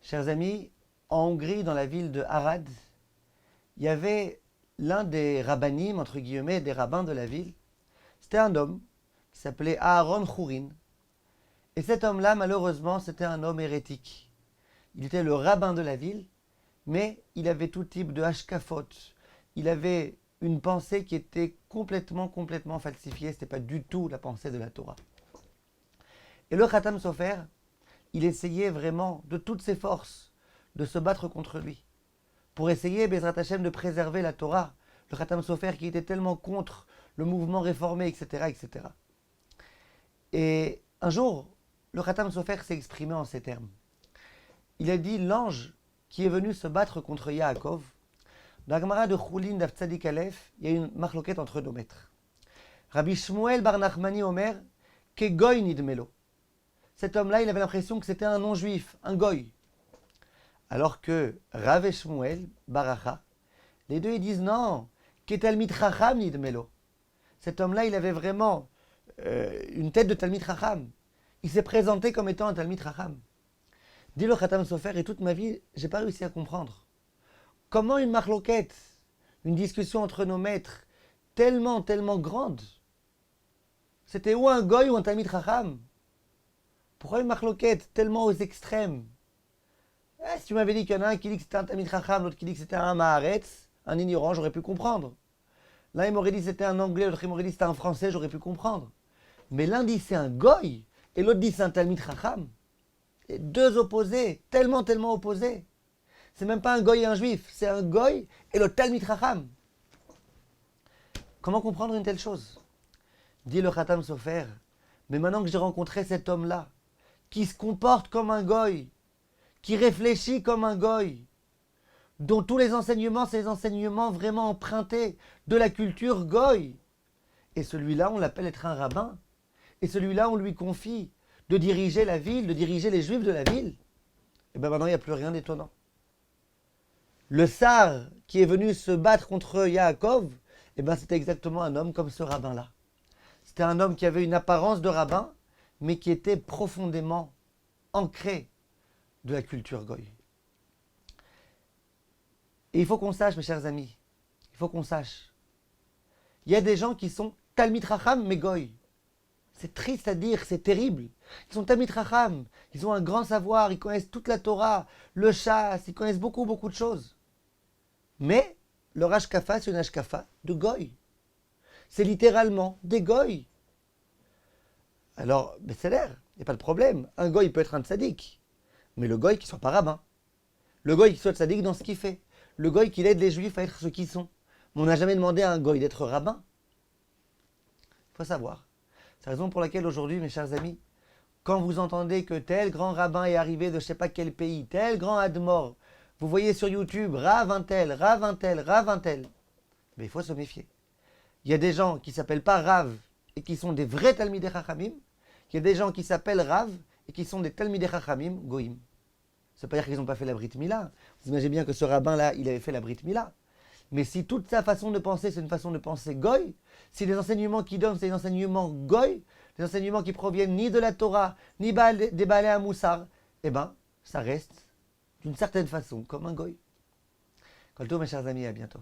Chers amis, en Hongrie, dans la ville de Arad, il y avait l'un des rabbanim, entre guillemets, des rabbins de la ville. C'était un homme qui s'appelait Aaron Chourin. Et cet homme-là, malheureusement, c'était un homme hérétique. Il était le rabbin de la ville, mais il avait tout type de hashkafot. Il avait une pensée qui était complètement falsifiée. Ce n'était pas du tout la pensée de la Torah. Et le Khatam Sofer, il essayait vraiment de toutes ses forces de se battre contre lui, pour essayer, Bezrat Hashem, de préserver la Torah. Le Khatam Sofer qui était tellement contre le mouvement réformé, etc., etc. Et un jour, le Khatam Sofer s'est exprimé en ces termes. Il a dit, l'ange qui est venu se battre contre Yaakov, dans la Gemara de Choulin d'Af Tzadik Aleph, il y a une marloquette entre deux maîtres. Rabbi Shmuel bar Nachmani Omer, que goy nidmelo. Cet homme-là, il avait l'impression que c'était un non-juif, un goy. Alors que Rav et Shmuel, Baracha, les deux ils disent non, que Talmid Chacham nidmelo. Cet homme-là, il avait vraiment une tête de Talmid Chacham. Il s'est présenté comme étant un Talmid Chacham. Dit le Khatam Sofer, et toute ma vie, j'ai pas réussi à comprendre. Comment une marloquette, une discussion entre nos maîtres, tellement grande, c'était ou un goy ou un Talmid Chacham? Pourquoi une marloquette tellement aux extrêmes? Si tu m'avais dit qu'il y en a un qui dit que c'était un Talmid Chacham, l'autre qui dit que c'était un Maharetz, un ignorant, j'aurais pu comprendre. L'un il m'aurait dit que c'était un anglais, l'autre il m'aurait dit que c'était un français, j'aurais pu comprendre. Mais l'un dit c'est un goy, et l'autre dit c'est un Talmid Chacham. Et deux opposés, tellement opposés. C'est même pas un goy et un juif, c'est un goy et le Talmid Chacham. Comment comprendre une telle chose? Dit le Khatam Sofer, mais maintenant que j'ai rencontré cet homme-là, qui se comporte comme un goy, qui réfléchit comme un goy, dont tous les enseignements, c'est les enseignements vraiment empruntés de la culture goy. Et celui-là, on l'appelle être un rabbin. Et celui-là, on lui confie de diriger la ville, de diriger les juifs de la ville. Et bien maintenant, il n'y a plus rien d'étonnant. Le Sar qui est venu se battre contre Yaakov, et ben c'était exactement un homme comme ce rabbin-là. C'était un homme qui avait une apparence de rabbin, mais qui était profondément ancré de la culture goy. Et il faut qu'on sache, mes chers amis, il faut qu'on sache. Il y a des gens qui sont Talmid Chacham, mais goy. C'est triste à dire, c'est terrible. Ils sont Talmid Chacham, ils ont un grand savoir, ils connaissent toute la Torah, le chasse, ils connaissent beaucoup de choses. Mais leur hashkafa, c'est une hashkafa de goy. C'est littéralement des goy. Alors, c'est l'air, il n'y a pas de problème. Un goy peut être un tzaddik, mais le goy qui ne soit pas rabbin. Le goy qui soit tzaddik dans ce qu'il fait. Le goy qui aide les juifs à être ce qu'ils sont. Mais on n'a jamais demandé à un goy d'être rabbin. Il faut savoir. C'est la raison pour laquelle aujourd'hui, mes chers amis, quand vous entendez que tel grand rabbin est arrivé de je ne sais pas quel pays, tel grand admor, vous voyez sur YouTube, Rav un tel, mais il faut se méfier. Il y a des gens qui ne s'appellent pas Rav et qui sont des vrais Talmidei Chachamim. Il y a des gens qui s'appellent Rav et qui sont des Talmidei Chachamim goïm. Ça ne veut pas dire qu'ils n'ont pas fait la Brit Mila. Vous imaginez bien que ce rabbin-là, il avait fait la Brit Mila. Mais si toute sa façon de penser, c'est une façon de penser goy, si les enseignements qu'il donne, c'est des enseignements goy, des enseignements qui proviennent ni de la Torah, ni des Baalei HaMussar, eh bien, ça reste d'une certaine façon comme un goy. Kol tov, mes chers amis, à bientôt.